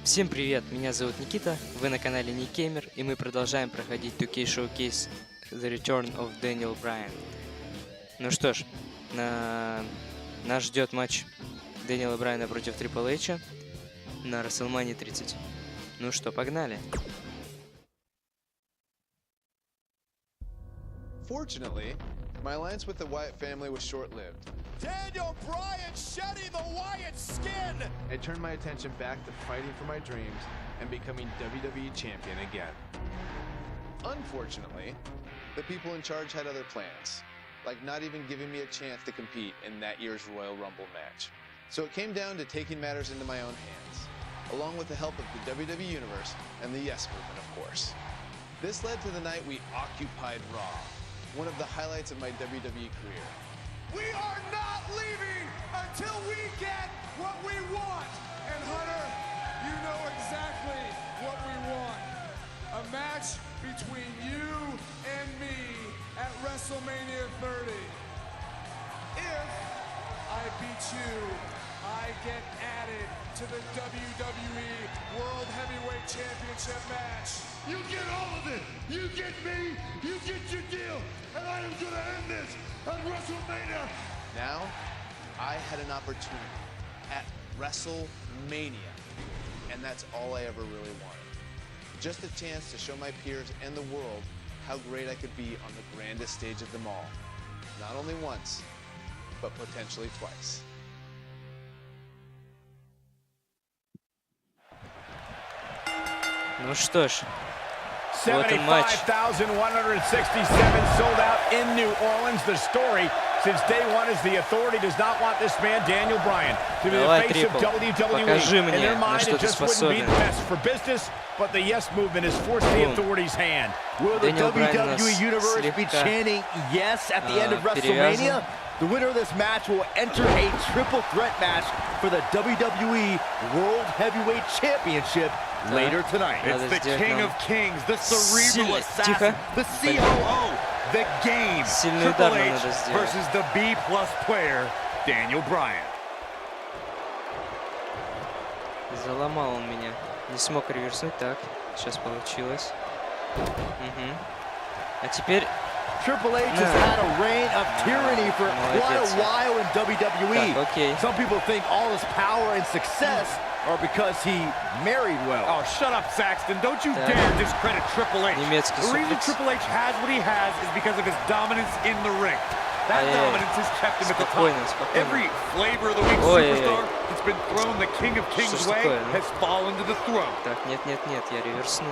Всем привет, меня зовут Никита, вы на канале Никеймер, и мы продолжаем проходить 2K Showcase The Return of Daniel Bryan. Ну что ж, нас ждет матч Дэниела Брайана против Triple H на WrestleMania 30. Ну что, погнали. Fortunately, my alliance with the Wyatt family was short-lived. Daniel Bryan shedding the Wyatt skin! I turned my attention back to fighting for my dreams and becoming WWE champion again. Unfortunately, the people in charge had other plans, like not even giving me a chance to compete in that year's Royal Rumble match. So it came down to taking matters into my own hands, along with the help of the WWE Universe and the Yes Movement, of course. This led to the night we occupied Raw, one of the highlights of my WWE career. We are not leaving until we get what we want. And Hunter, you know exactly what we want. A match between you and me at WrestleMania 30. If I beat you, I get added to the WWE World Heavyweight Championship match. You get all of it. You get me. You get your deal. And I am going to end this at WrestleMania. Now, I had an opportunity at WrestleMania, and that's all I ever really wanted. Just a chance to show my peers and the world how great I could be on the grandest stage of them all. Not only once, but potentially twice. Ну что ж, вот он матч. 75,167 sold out in New Orleans. The story since day one is the authority does not want this man, Daniel Bryan, to be the face of WWE. In their mind, it just wouldn't be the best for business, but the Yes Movement has forced the authority's hand. Will the WWE Universe be chanting yes at the end of WrestleMania? The winner of this match will enter a triple threat match for the WWE World Heavyweight Championship later tonight. It's the King of Kings, the cerebral assassin, the COO, the game. Triple H versus the B-plus player, Daniel Bryan. Заломал он меня. Не смог реверснуть. Так, сейчас получилось. А теперь... Triple H has had a reign of tyranny for quite a while in WWE. Some people think all his power and success are because he married well. Oh, shut up, Saxton. Don't you dare discredit Triple H. The reason Triple H has what he has is because of his dominance in the ring. That dominance has kept him at the top. Every flavor of the week superstar that's been thrown the King of Kings way has fallen to the throne. Так, нет, я реверсну.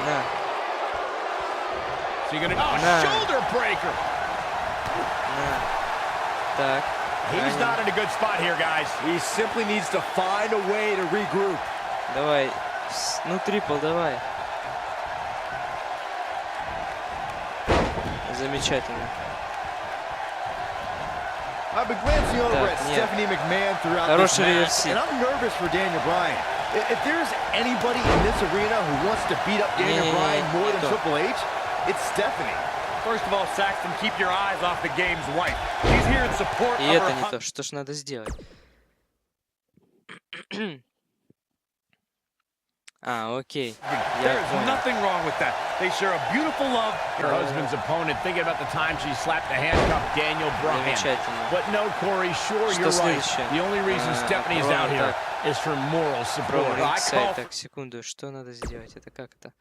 На. So you're gonna shoulder breaker. Так. He's not in a good spot here, guys. He simply needs to find a way to regroup. Давай. Ну, трипл, давай. Замечательно. I've been glancing over at Stephanie McMahon throughout this match, and I'm nervous for Daniel Bryan. If there's anybody in this arena who wants to beat up Daniel Bryan more than Triple H, it's Stephanie. First of all, Saxton, keep your eyes off the game's wife. She's here in support of her. И это не то. Что ж надо сделать? Окей. There's nothing wrong with that. They share a beautiful love. Her husband's opponent, thinking about the time she slapped the handcuff Daniel Bryan. But no, Corey, sure, you're right. The only reason Stephanie is out here is for moral support. Так, секунду. Что надо сделать? Это как это?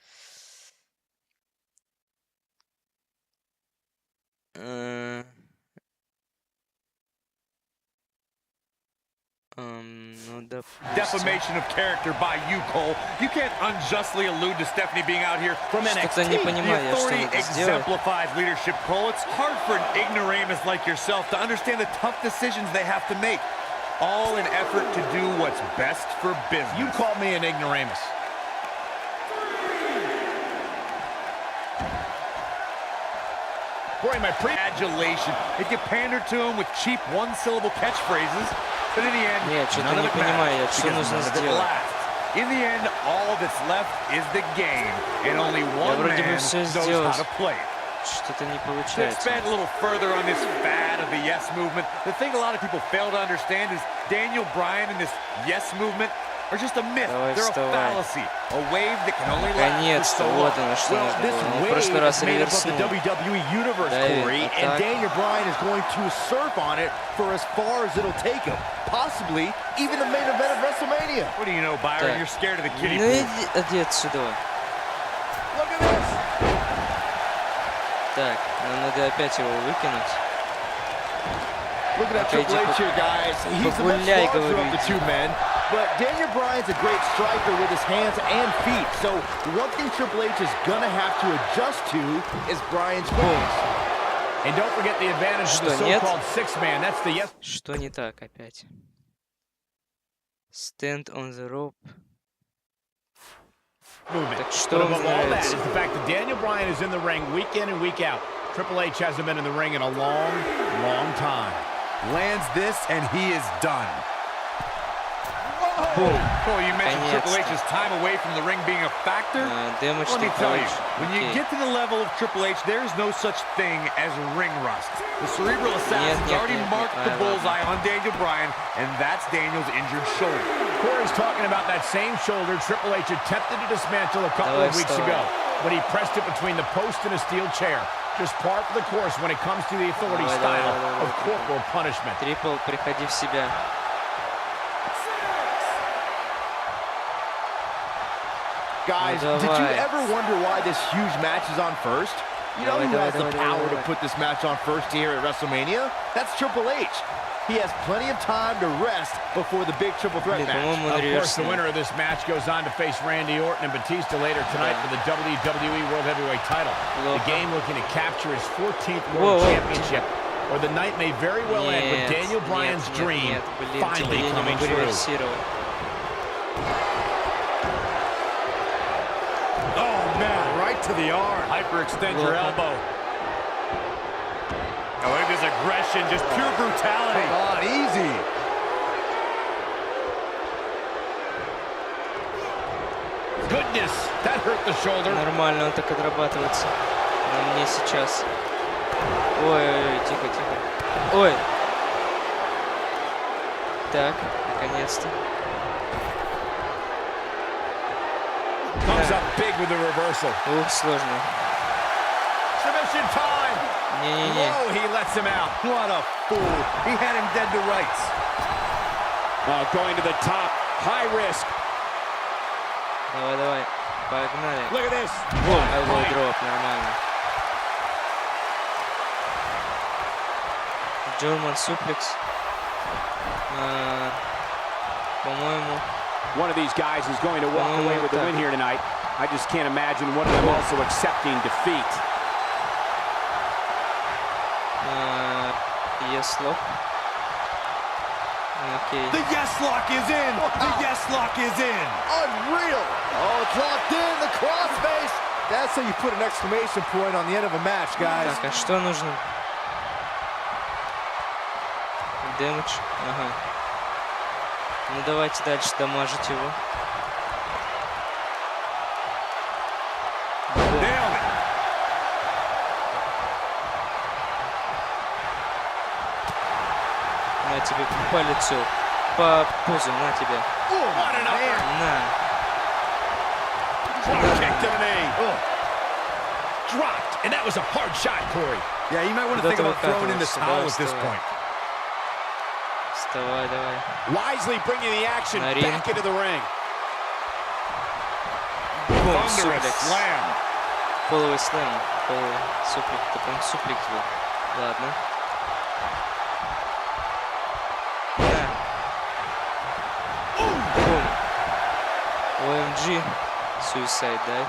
Defamation of character by you, Cole. You can't unjustly allude to Stephanie being out here from NXT. The authority exemplifies leadership, Cole. It's hard for an ignoramus like yourself to understand the tough decisions they have to make, all in effort to do what's best for business. You call me an ignoramus. Boy, my adulation. If you pander to him with cheap one-syllable catchphrases, but in the end, none of it matters because none of it lasts. In the end, all that's left is the game, and only one man knows how to play it. To expand a little further on this fad of the Yes Movement, the thing a lot of people fail to understand is Daniel Bryan and this Yes Movement are just a myth. Давай, They're a вставай. fallacy. A wave that can only last for Наконец-то, so long. вот оно, что нужно было. Он в прошлый раз реверснул. WWE Universe, Corey, and Daniel Bryan is going to surf on it for as far as it'll take him. Possibly even the main event of WrestleMania. What do you know, Byron? You're scared of the kiddie Ну pool. иди отсюда. Look at this. Так, нам надо опять его выкинуть. Look at that Triple H here, guys. He's the much larger of the two men, but Daniel Bryan's a great striker with his hands and feet. So one thing Triple H is gonna have to adjust to is Bryan's quickness. And don't forget the advantage of the so-called six-man. That's the yes. Что не так опять? Stand on the rope. Так что вам нравится? The fact that Daniel Bryan is in the ring week in and week out. Triple H hasn't been in the ring in a long, long time. Lands this, and he is done. Boom. Oh, you mentioned Triple H's time away from the ring being a factor. Damage Let me tell you, when you Okay. get to the level of Triple H, there is no such thing as ring rust. The cerebral assassin's already marked the bullseye on Daniel Bryan, and that's Daniel's injured shoulder. Corey's talking about that same shoulder Triple H attempted to dismantle a couple of weeks ago when he pressed it between the post and a steel chair. Just par for the course when it comes to the authority style of corporal punishment. Трипл, приходи в себя. Guys, did you ever wonder why this huge match is on first? You know who has the power to put this match on first here at WrestleMania? That's Triple H. He has plenty of time to rest before the big triple threat match. Of course, the winner of this match goes on to face Randy Orton and Batista later tonight for the WWE World Heavyweight title. The game looking to capture his 14th World Championship. Or the night may very well end with Daniel Bryan's dream finally coming true. Oh, man, right to the arm. Hyperextend your elbow. Oh, look at this aggression, just pure brutality. Come on, easy. Goodness, that hurt the shoulder. Нормально он так отрабатывается на мне сейчас. Ой, тихо, тихо. Ой. Так, наконец-то. Comes up big with the reversal. Ух, сложно. Submission time. Не-не-не. Oh, he lets him out. What a fool. He had him dead to rights. Oh, going to the top. High risk. Давай, давай. Погнали. Look at this. Elbow drop, нормально. German suplex. По-моему. One of these guys is going to walk away with the win here tonight. I just can't imagine one of them also accepting defeat. Yes lock. Okay. The yes lock is in. The yes lock is in. Unreal. Oh, it's locked in. The crossface. That's how you put an exclamation point on the end of a match, guys. Так, а что нужно? Damage. Ага. Ну давайте дальше дамажить его. На тебе по лицу, по пузу, на тебе. На. Dropped, and that was a hard shot, Corey. Yeah, you might want to think about throwing in the towel at this point. Вставай, давай. Wisely bringing the action back into the ring. Бум, суплекс. Половый слэм. Половый суплекс. Это, по-моему, суплекс был. Ладно. Да. Бум. OMG. Suicide, да?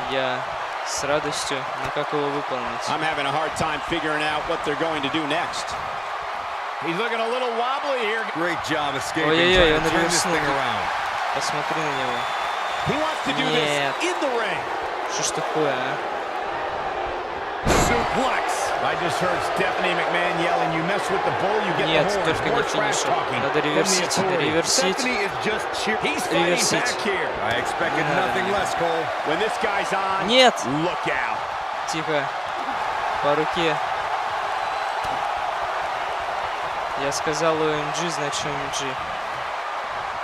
Я с радостью, но как его выполнить? I'm having a hard time figuring out what they're going to do next. He's looking a little wobbly here. Great job escaping. Ой-ой-ой, он turn this thing реверснул. around. Посмотри на него. He wants to do this in the ring. Что ж такое, а? Suplex. I just heard Stephanie McMahon yelling, "You mess with the bull, you get Нет, the horns." только не финишер. Надо реверсить, реверсить. He's fighting back here. I expected nothing less, Cole. When this guy's on, Нет! look out. Тихо. По руке. Я сказал OMG, значит OMG.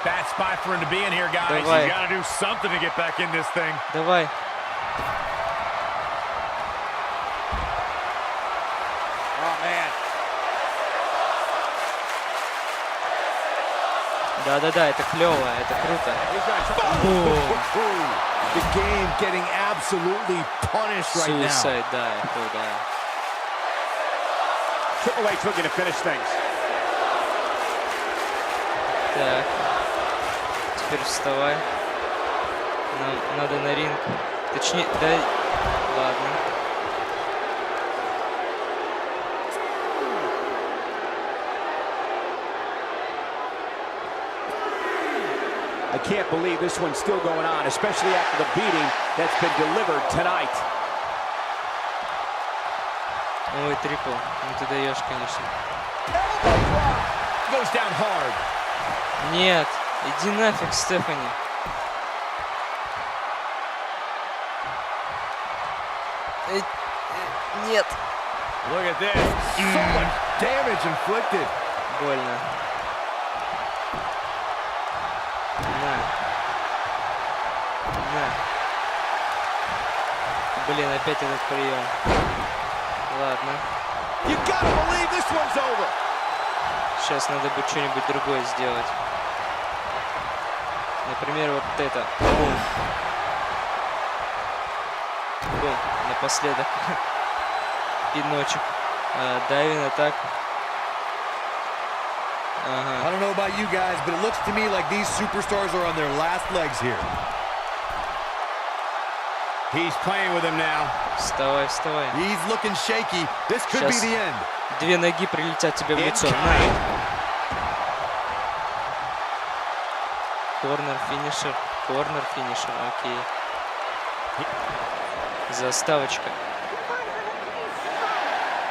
Bad spot for him to be in here, guys. Давай. You gotta do something to get back in this thing. Давай. Oh, man. Да-да-да, это клево, это круто. The game getting absolutely punished right now. Suicide dive, oh да. Triple H looking to finish things. Так. Теперь вставай. Нам надо на ринг. Точнее, да... Ладно. I can't believe this one's still going on, especially after the beating that's been delivered tonight. Ой, трипл. Ну ты даешь, конечно. Goes down hard. Нет. Иди нафиг, Стефани. Нет. Look at this. So much damage inflicted. Больно. На. На. Блин, опять этот прием. Ладно. You gotta believe this one's over. Сейчас надо будет что-нибудь другое сделать. Например, вот это. Бум. Бум. Напоследок. Пиночек. Дайвин атак. I don't know about you guys, but it looks to me like these superstars are on their last legs here. He's playing with him now. Вставай, вставай. He's looking shaky. This could be the end. Две ноги прилетят тебе в лицо. На. Корнер финишер. Корнер финишер. Окей. Заставочка.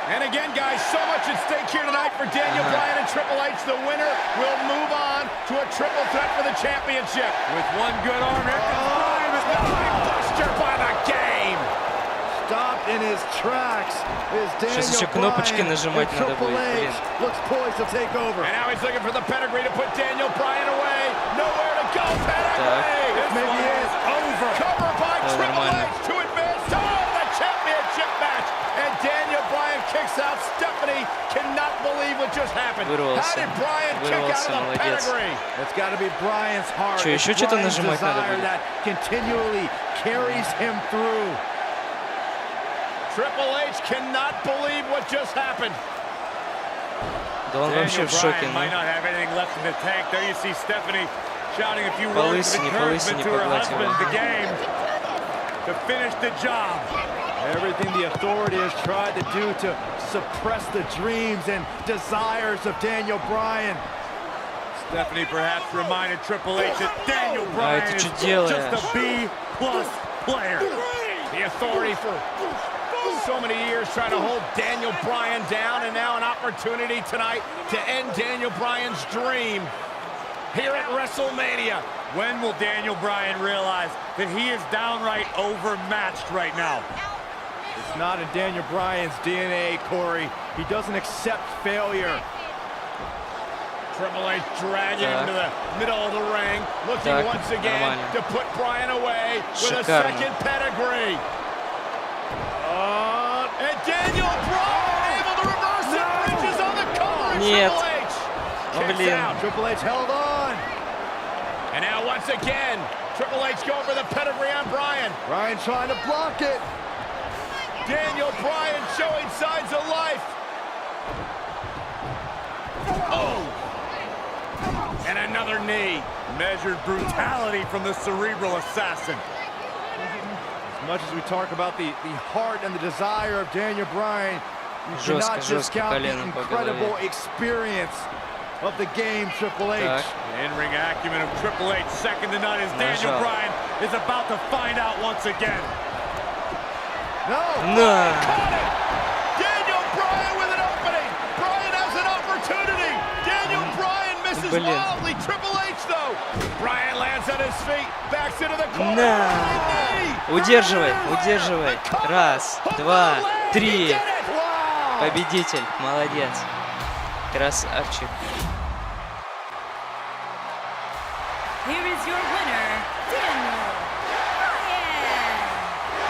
And again, guys, so much at stake here tonight for Daniel Bryan and Triple H. The winner will move on to a triple threat for the championship. With one good arm, here comes Bryan with the Buster by the game. Stopped in his tracks is Сейчас еще Daniel кнопочки Bryan. нажимать And надо Triple будет, H блин. looks poised to take over. And now he's looking for the pedigree to put Daniel Bryan away. Nowhere to go. Pedigree. This may be it. Over. Cover by Triple нормально. H to advance to the championship match. And Daniel Bryan kicks out. Stephanie cannot believe what just happened. Вырвался. How did Bryan kick out Вырвался, of the молодец. pedigree? It's got to be Bryan's heart. Что, еще It's что-то Bryan's нажимать надо desire будет? that continually carries him through. Triple H cannot believe what just happened. Да он вообще в шоке, ну. might not have anything left in the tank. There you see Stephanie shouting a few words of encouragement to her husband, the game, to finish the job. Everything the authority has tried to do to suppress the dreams and desires of Daniel Bryan. Stephanie perhaps reminded Triple H that Daniel Bryan ты is что делаешь? just a B+ player. The authority for so many years trying to hold Daniel Bryan down, and now an opportunity tonight to end Daniel Bryan's dream here at WrestleMania. When will Daniel Bryan realize that he is downright overmatched right now? It's not in Daniel Bryan's DNA, Corey. He doesn't accept failure. Triple H dragging him to the middle of the ring, looking once again to put Bryan away with a second pedigree. And Daniel Bryan able to reverse it, bridges on the cover. Нет. Triple H kicks out. Triple H held on. And now once again, Triple H going for the pedigree on Bryan. Bryan trying to block it. Daniel Bryan showing signs of life. Oh. And another knee. Measured brutality from the cerebral assassin. As much as we talk about the heart and the desire of Daniel Bryan, you cannot discount the incredible experience of the game, Triple H. The in-ring acumen of Triple H, second to none, as Daniel Bryan is about to find out once again. No! Caught it! Daniel Bryan with an opening! Bryan has an opportunity! Daniel Bryan misses wildly! Triple H, though! Bryan lands on his feet, backs into the corner! Удерживай, удерживай. Раз, два, три. Победитель, молодец. Красавчик. Here is your winner, Daniel Bryan.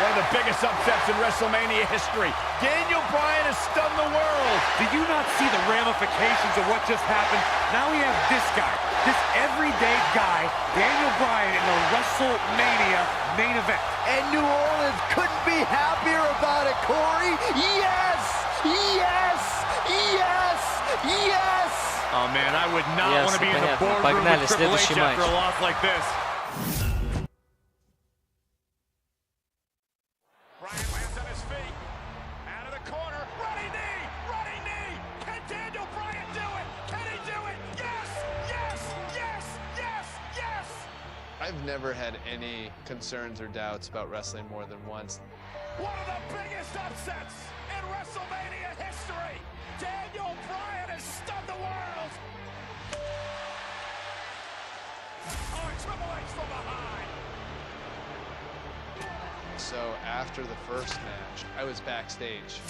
One of the biggest upsets in WrestleMania history. Daniel Bryan has stunned the world. Did you not see the ramifications of what just happened? Now we have this guy, this everyday guy, Daniel Bryan, in the WrestleMania main event. And New Orleans couldn't be happier about it, Corey. Yes! Yes! Yes! Yes! Oh man, I would not want to be in the boardroom with Triple H after a loss like this. Bryan lands on his feet. Out of the corner. Running knee! Running knee! Can Daniel Bryan do it? Can he do it? Yes! Yes! Yes! Yes! Yes! I've never had any concerns or doubts about wrestling more than once. One of the biggest upsets in WrestleMania history. Daniel Bryan has stunned the world. Oh, Triple H from behind. So after the first match, I was backstage.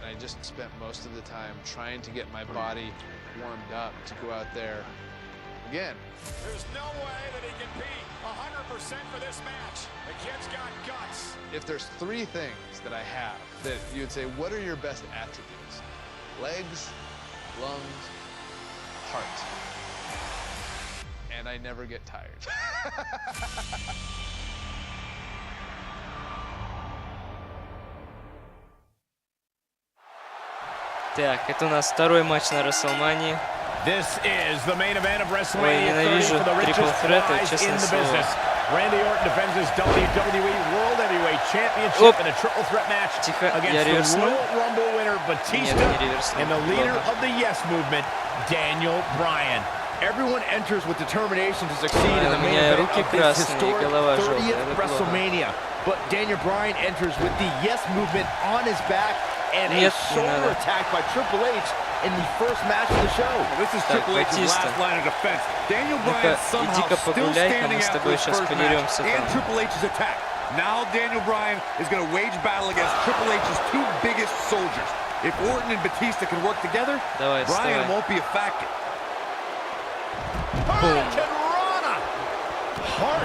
And I just spent most of the time trying to get my body warmed up to go out there again. There's no way that he can be 100% for this match. The kid's got guts. If there's three things that I have that you would say, what are your best attributes? Legs, lungs, heart. And I never get tired. Так, это у нас второй матч на WrestleMania. This is the main event of Ой, WrestleMania 30 ненавижу for the richest трипл-треты, prize in честное the слово. business. Randy Orton defends his WWE World Heavyweight Championship in a triple threat match Тихо, я against the реверснул. Royal Rumble winner Batista Нет, не реверснул. and the leader Плохо. of the Yes Movement, Daniel Bryan. Everyone enters with determination to succeed in the у main меня event руки of this красные, historic голова 30th желтая, это плохо. WrestleMania. But Daniel Bryan enters with the Yes Movement on his back and Нет, a не shoulder надо. attack by Triple H in the first match of the show. This is Так, Triple H's Батиста. last line of defense. Daniel Bryan Ну-ка, somehow иди-ка still погуляй-ка, standing мы с after тобой his сейчас first подеремся match and там. Triple H's attack. Now Daniel Bryan is going to wage battle against Triple H's two biggest soldiers. If Orton and Batista can work together, Давай, Bryan вставай. won't be a factor.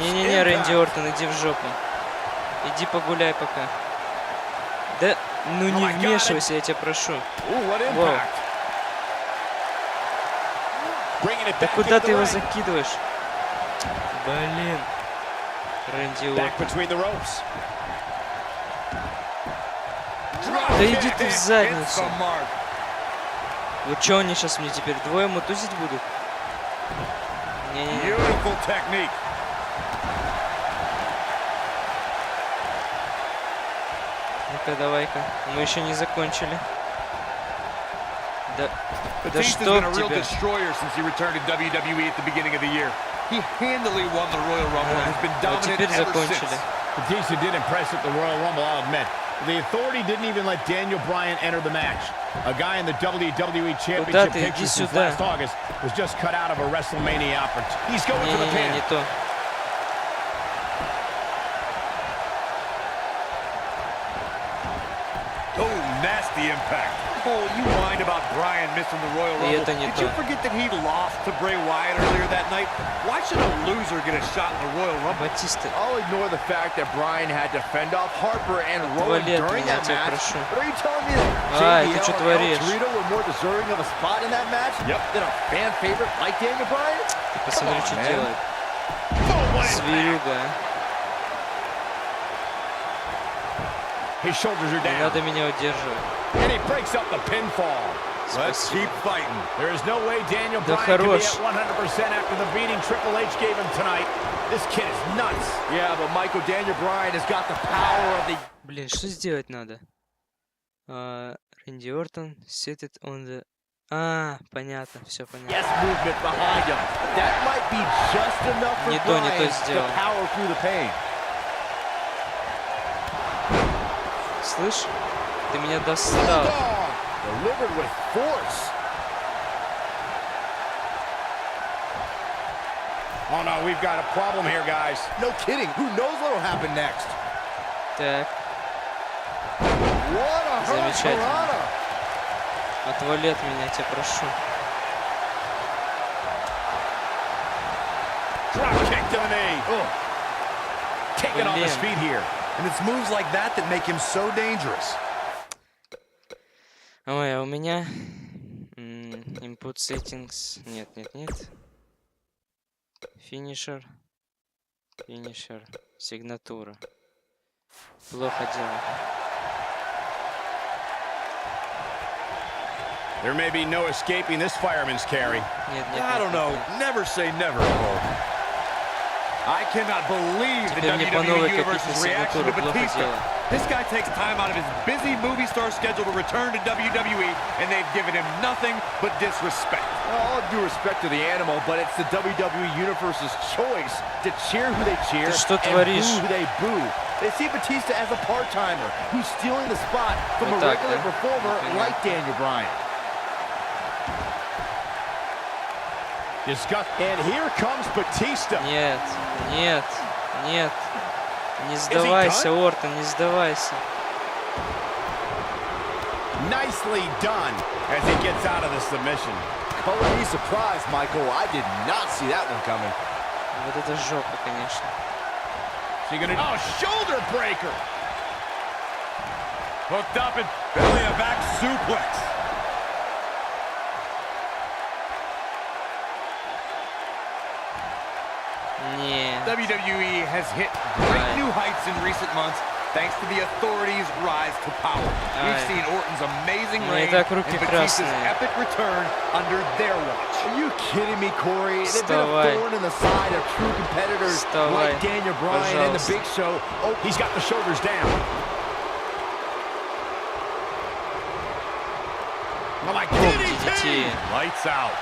Не-не-не, Рэнди Ортон, иди в жопу. Иди погуляй пока. Да, ну не вмешивайся, я тебя прошу. Воу. Да куда ты его закидываешь? Блин. Рэнди Ортон. Да иди ты в задницу. Вот что они сейчас мне теперь двое мутузить будут? Не-не-не. Beautiful technique. Ну-ка, давай-ка. Мы еще не закончили. Да, да Batista's что been a в real тебя? destroyer since he returned to WWE at the beginning of the year. He handily won the Royal Rumble and has been Вот dominant теперь ever закончили. since. Batista did impress at the Royal Rumble, I'll admit. The Authority didn't even let Daniel Bryan enter the match. A guy in the WWE Championship ты? Иди picture since сюда. last August was just cut out of a WrestleMania opportunity. He's going for the Не-не-не, pin. не то. Oh, nasty impact. Oh, you mind about Bryan missing the Royal И Rumble? это не Did you то. forget that he lost to Bray Wyatt earlier that night? Why should a loser get a shot in the Royal Rumble? Батиста. I'll ignore the fact that Bryan had to fend off Harper and Rowan Отвали от during меня, that тебя match. прошу. But are you telling me that Ай, ты JBL чё and El творишь? Torito were more deserving of a spot in that match than a fan favorite like Daniel Bryan? Посмотри, что делает. Зверюга. His shoulders are Не down. надо меня удерживать. And he breaks up the pinfall. Let's keep fighting. There is no way Daniel Да Bryan can be хорош. at 100% after the beating Triple H gave him tonight. This kid is nuts. Yeah, but Michael, Daniel Bryan has got the power of the... Блин, что сделать надо? Рэнди Ортон seated on the... понятно, все понятно. Yes movement behind him. That might be just enough for Не то Bryan to сделал. power through the pain. Слышь, ты меня достал. Delivered with force. Oh no, we've got a problem here, guys. No kidding. Who knows what'll happen next? Так, What a Замечательно. hurrah. Отвали от меня, тебя прошу. Drop kick to the knee. Taking off his feet here. And it's moves like that that make him so dangerous. Ой, а у меня input settings. Нет. Финишер. Сигнатура. Плохо дело. There may be no escaping this fireman's carry. I don't know. Never say never, Cole. I cannot believe the WWE Universe's reaction to Batista. This guy takes time out of his busy movie star schedule to return to WWE, and they've given him nothing but disrespect. All due respect to the animal, but it's the WWE Universe's choice to cheer who they cheer and boo who they boo. They see Batista as a part-timer who's stealing the spot from a regular performer like Daniel Bryan. And here comes Batista. Нет. Не сдавайся, Ортон, не сдавайся. Nicely done as he gets out of the submission. Color me surprised, Michael. I did not see that one coming. Вот это жопа, конечно. Oh, shoulder breaker. Hooked up and belly a back suplex. WWE has hit great new heights in recent months thanks to the authorities' rise to power. We've seen Orton's amazing reign and Batista's epic return under their watch. Are you kidding me, Corey? They've been a thorn in the side of true competitors like Daniel Bryan and the Big Show. Oh, he's got the shoulders down. Oh my DDT! Lights out.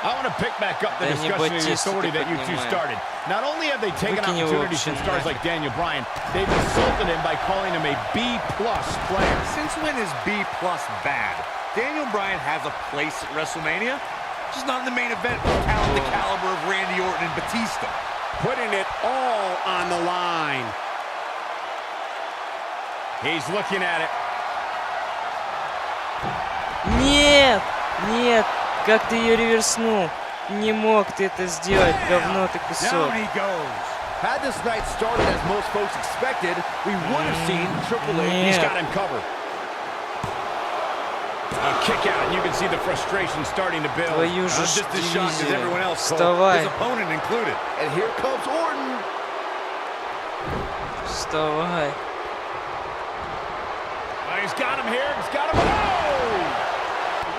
I want to pick back up the discussion of the authority that you two started. Not only have they taken opportunities from stars like Daniel Bryan, they've insulted him by calling him a B-plus player. Since when is B-plus bad? Daniel Bryan has a place at WrestleMania, just not in the main event with talent the caliber of Randy Orton and Batista. Putting it all on the line. He's looking at it. Нет! Как ты ее реверснул? Не мог ты это сделать, говно ты кусок. Had this night started as most folks expected, we would have seen Triple H. He's got him covered. A kick out, and you can see the frustration starting to build. Твою же just as shocked as everyone else, Вставай. his opponent included. And here comes Orton. Вставай. He's got him here. He's got him. Oh!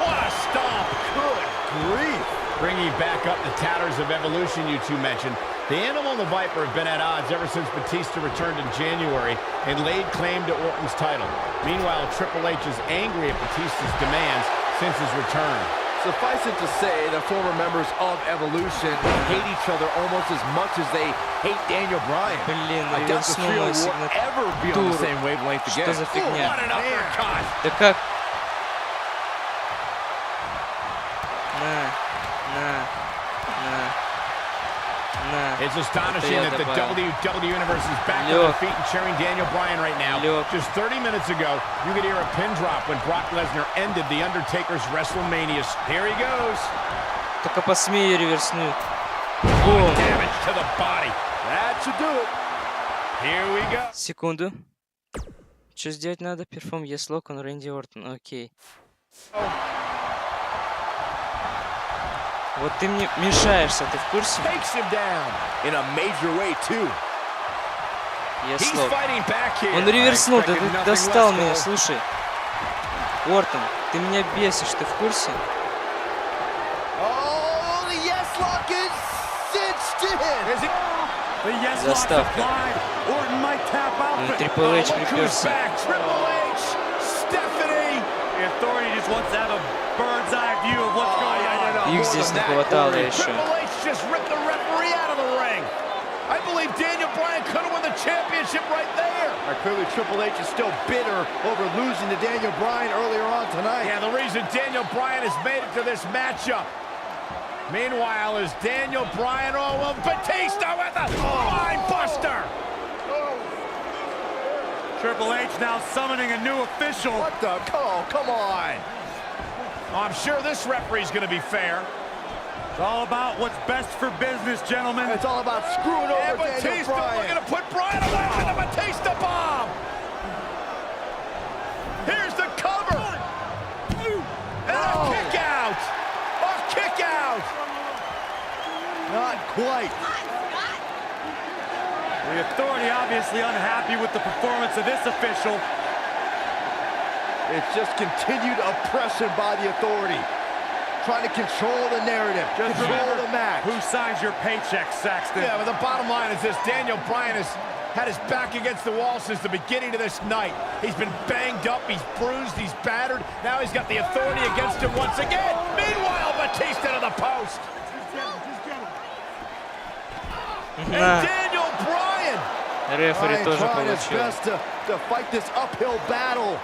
What a stomp. Good grief. Bringing back up the tatters of Evolution you two mentioned. The Animal and the Viper have been at odds ever since Batista returned in January and laid claim to Orton's title. Meanwhile, Triple H is angry at Batista's demands since his return. Suffice it to say, the former members of Evolution hate each other almost as much as they hate Daniel Bryan. I doubt the trio will ever be on the same wavelength again. Что за фигня? What an uppercut! Да как? На. It's astonishing that the WWE Universe is back on their feet and cheering Daniel Bryan right now. Just 30 minutes ago, you could hear a pin drop when Brock Lesnar ended The Undertaker's WrestleMania. Here he goes. Только посмей ее реверснуть. Damage to the body. That should do it. Here we go. Секунду. Что сделать надо? Perform yes lock on Randy Orton. Окей. Вот ты мне мешаешься, ты в курсе? In a major way too. Yes lock. Он реверснул, да ты достал меня, слушай. Ортон, ты меня бесишь, ты в курсе? Oh, the yes lock is cinched in. Заставка. Ну и Triple H приперся. Их здесь не хватало еще. I believe Daniel Bryan could have won the championship right there. Clearly, Triple H is still bitter over losing to Daniel Bryan earlier on tonight. Yeah, the reason Daniel Bryan has made it to this matchup. Meanwhile, is Daniel Bryan, Batista with a line buster. Triple H now summoning a new official. What the? Come on. I'm sure this referee's going to be fair. It's all about what's best for business, gentlemen. It's all about screwing over Daniel Bryan. We're going to put Bryan away with the Batista bomb. Here's the cover. And a kick out. A kick out. Not quite. The Authority obviously unhappy with the performance of this official. It's just continued oppression by the Authority. Trying to control the narrative, Just control the match. Who signs your paycheck, Saxton? Yeah, but the bottom line is this. Daniel Bryan has had his back against the wall since the beginning of this night. He's been banged up, he's bruised, he's battered. Now he's got the Authority against him once again. Meanwhile, Batista to the post. And Daniel Bryan. Рефери тоже trying his получил. best to fight this uphill battle.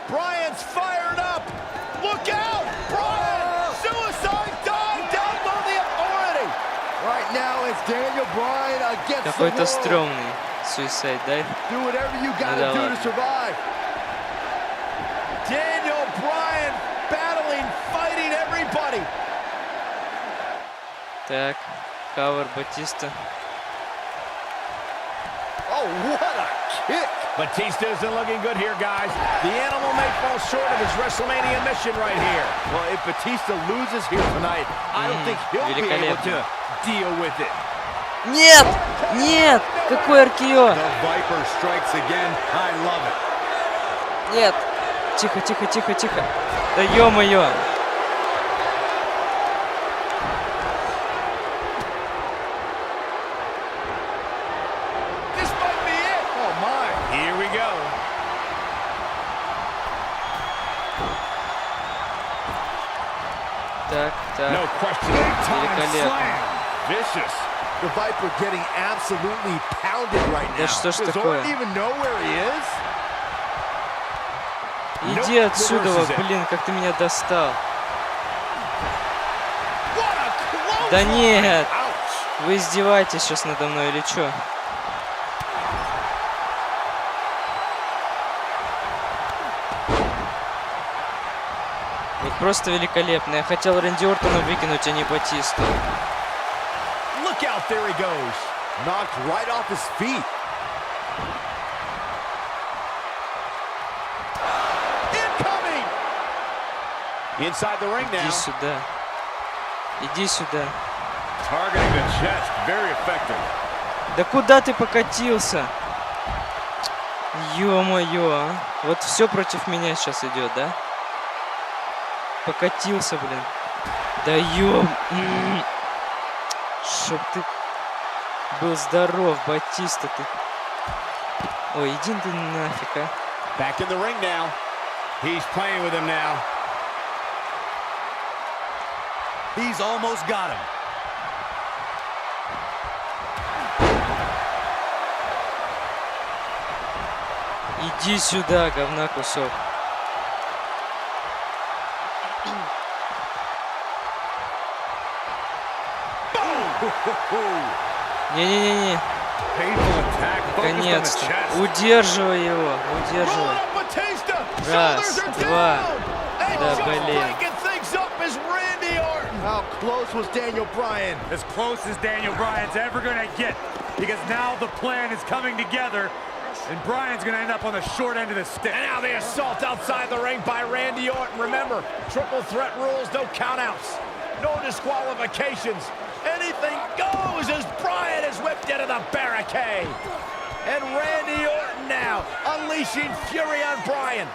Bryan's fired up. Look out! Bryan! Suicide dive down below the Authority. Right now it's Daniel Bryan against the Какой-то world. стрёмный suicide dive. Do whatever you gotta do to survive. Daniel Bryan battling, fighting everybody. Так, кавер Батиста. Oh, what a kick! Batista isn't looking good here, guys. The animal may fall short of his WrestleMania mission right here. Well, if Batista loses here tonight, I don't think he'll be able to deal with it. Нет! Нет! Какой аркио! The Viper strikes again. I love it. Нет! Тихо, тихо, тихо, тихо. Да ё-моё! This might be it. Oh, my. Here we go. Так, так. No question. Великолепно. Vicious. The Viper getting absolutely pounded right now. Да что ж Does такое? Orton even know where he is? Иди отсюда, блин, как ты меня достал. Да нет! Вы издеваетесь сейчас надо мной или что? Вот просто великолепно. Я хотел Рэнди Ортона выкинуть, а не Батисту. Look out, there he goes. Knocked right off his feet. Incoming. Inside the ring now. Иди сюда. Иди сюда. Targeting the chest, very effective. Да куда ты покатился? Ё-моё, а. Вот все против меня сейчас идет, да? Покатился, блин. Да Чтоб ты был здоров, Батиста ты. Ой, иди ты нафиг, а. Back in the ring now. He's playing with him now. He's almost got him. Иди сюда, говна кусок. Не-не-не-не. Наконец-то. Удерживай его. Удерживай. Раз, два. Да, блин. How close was Daniel Bryan? As close as Daniel Bryan's ever going to get, because now the plan is coming together, and Bryan's going to end up on the short end of the stick. And now the assault outside the ring by Randy Orton. Remember, triple threat rules, no countouts, no disqualifications. Anything goes as Bryan is whipped into the barricade. And Randy Orton now unleashing fury on Bryan.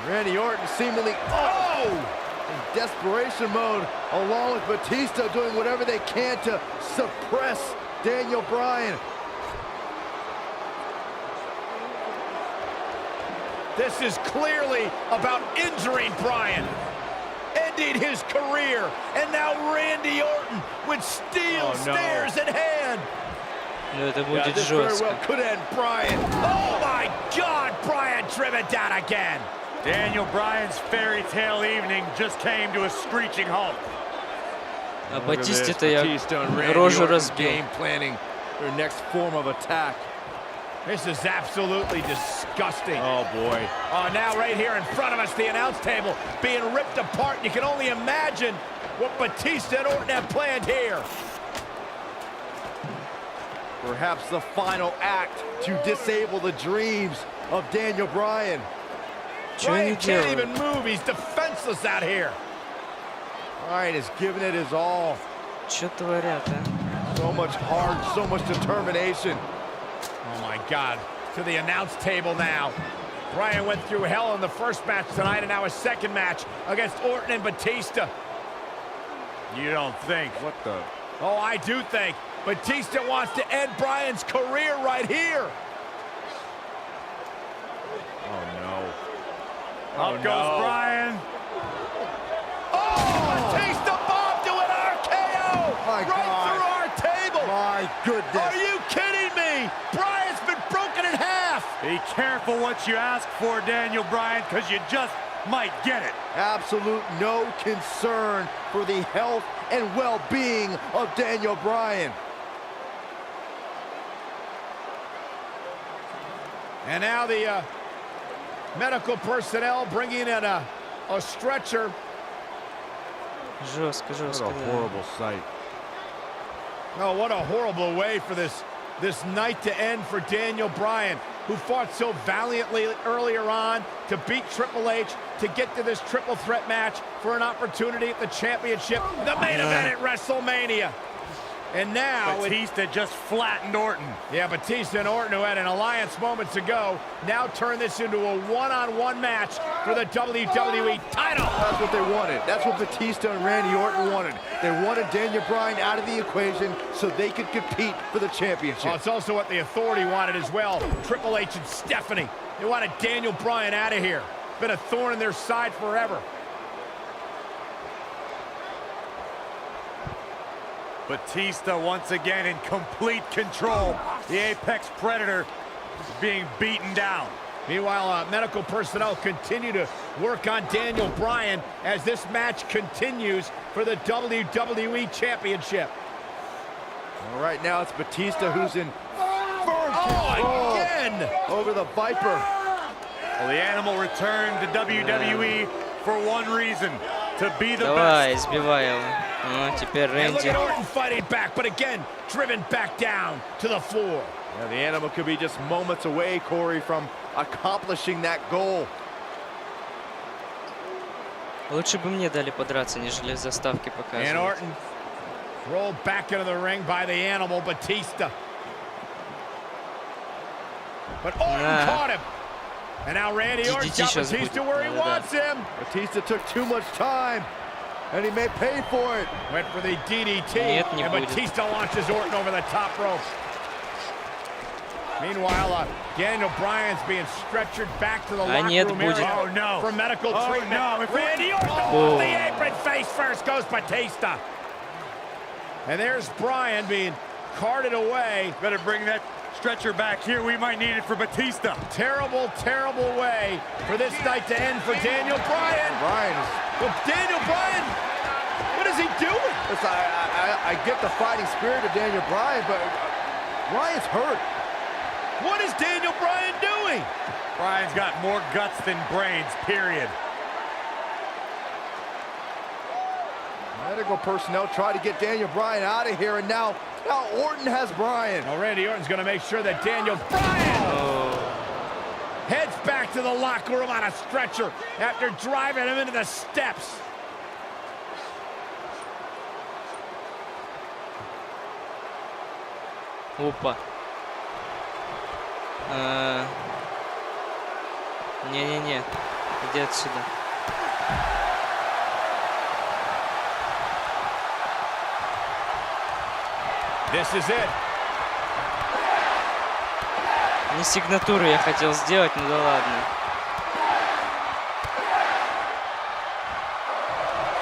Randy Orton seemingly in desperation mode, along with Batista doing whatever they can to suppress Daniel Bryan. This is clearly about injuring Bryan, ending his career, and now Randy Orton with steel stairs in hand. Ну это будет This very жестко. well could end Bryan. Oh my God, Bryan driven down again. Daniel Bryan's fairy tale evening just came to a screeching halt. А Батисте-то я рожу разбил. This is absolutely disgusting. Oh, boy. Oh, now right here in front of us, the announce table being ripped apart. You can only imagine what Batista and Orton have planned here. Perhaps the final act to disable the dreams of Daniel Bryan. Bryan can't even move. He's defenseless out here. Bryan is giving it his all. Что творят, а? So much heart, so much determination. Oh my God, to the announce table now. Bryan went through hell in the first match tonight and now a second match against Orton and Batista. You don't think? What the? Oh, I do think. Batista wants to end Bryan's career right here. Oh no. Up goes Bryan. Oh, Batista bombed to an RKO right through our table. My goodness. Are you kidding me? Bryan's been broken in half. Be careful what you ask for, Daniel Bryan, because you just might get it. Absolute no concern for the health and well-being of Daniel Bryan. And now the medical personnel bringing in a stretcher. Жестко, жестко. What a horrible sight. Oh, what a horrible way for this night to end for Daniel Bryan, who fought so valiantly earlier on to beat Triple H, to get to this triple threat match for an opportunity at the championship, the main event at WrestleMania. And now Batista just flattened Orton. Yeah, Batista and Orton, who had an alliance moments ago, now turn this into a one-on-one match for the WWE title. That's what they wanted. That's what Batista and Randy Orton wanted. They wanted Daniel Bryan out of the equation so they could compete for the championship. Oh, it's also what the Authority wanted as well. Triple H and Stephanie. They wanted Daniel Bryan out of here. Been a thorn in their side forever. Batista once again in complete control. The Apex Predator is being beaten down. Meanwhile, medical personnel continue to work on Daniel Bryan as this match continues for the WWE Championship. All right, now it's Batista who's in firm control again over the Viper. Well, the Animal returned to WWE for one reason, to be the Давай, best. избивай его. Ну, теперь And look Рэнди. at Orton fighting back, but again, driven back down to the floor. Yeah, the Animal could be just moments away, Corey, from accomplishing that goal. Лучше бы мне дали подраться, нежели заставки And показывать. Orton rolled back into the ring by the Animal, Batista. But Orton caught him. And now Randy Orton's got Batista where he wants him. Batista took too much time, and he may pay for it. Went for the DDT, Нет, не and будет. Batista launches Orton over the top rope. Meanwhile, Daniel Bryan's being stretchered back to the locker нет, room будет. area Oh, no. for medical treatment. No. Randy Orton off the apron, face first goes Batista. And there's Bryan being carted away. Better bring that stretcher back here. We might need it for Batista. Terrible, terrible way for this night to end for Daniel Bryan. Well, Daniel Bryan, what is he doing? Listen, I get the fighting spirit of Daniel Bryan, but Bryan's hurt. What is Daniel Bryan doing? Bryan's got more guts than brains, period. Medical personnel try to get Daniel Bryan out of here, and now Orton has Bryan. Well, Randy Orton's going to make sure that Daniel Bryan heads back to the locker room on a stretcher after driving him into the steps. Опа. Не-не-не. Иди отсюда. This is it. Не сигнатуру я хотел сделать, ну да ладно.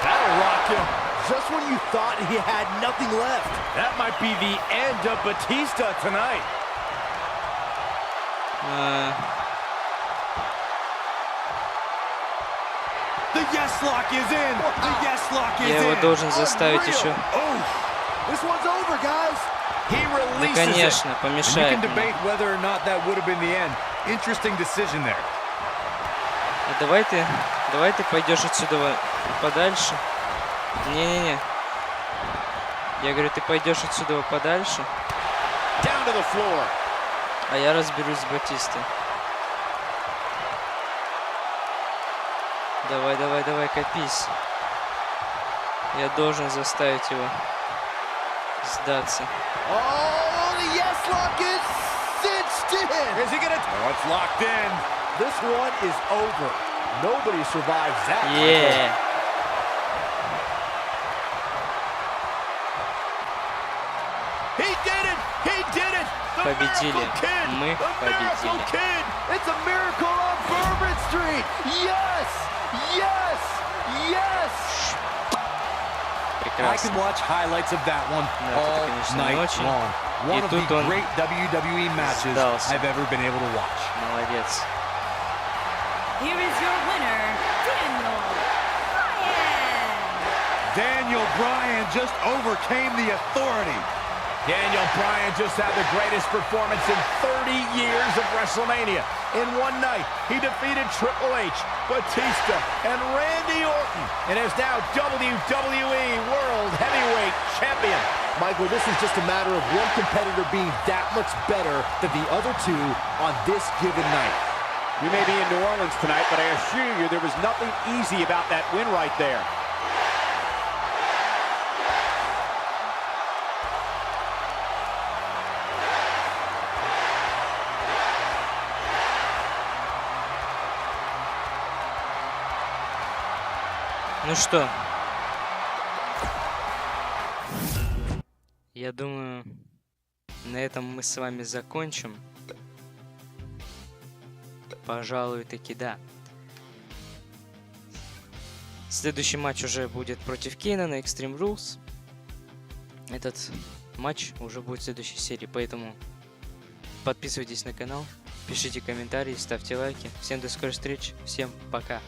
That'll rock him. Just when you thought he had nothing left. That might be the end of Batista tonight. Я его должен заставить еще. Да, конечно, помешает мне. А давай ты пойдешь отсюда подальше. Не-не-не. Я говорю, ты пойдешь отсюда подальше. А я разберусь с Батистой. Давай, копись. Я должен заставить его сдаться. Yeah. Победили. Мы победили. Прекрасно. Да, это, конечно, не очень. И тут он сдался. Молодец. Here is your winner, Daniel Bryan just overcame the authority. Daniel Bryan just had the greatest performance in 30 years of WrestleMania. In one night, he defeated Triple H, Batista, and Randy Orton, and is now WWE World Heavyweight Champion. Michael, this is just a matter of one competitor being that much better than the other two on this given night. You may be in New Orleans tonight, but I assure you there was nothing easy about that win right there. Ну что, я думаю, на этом мы с вами закончим. Пожалуй, таки да. Следующий матч уже будет против Кейна на Extreme Rules. Этот матч уже будет в следующей серии, поэтому подписывайтесь на канал, пишите комментарии, ставьте лайки. Всем до скорой встречи, всем пока.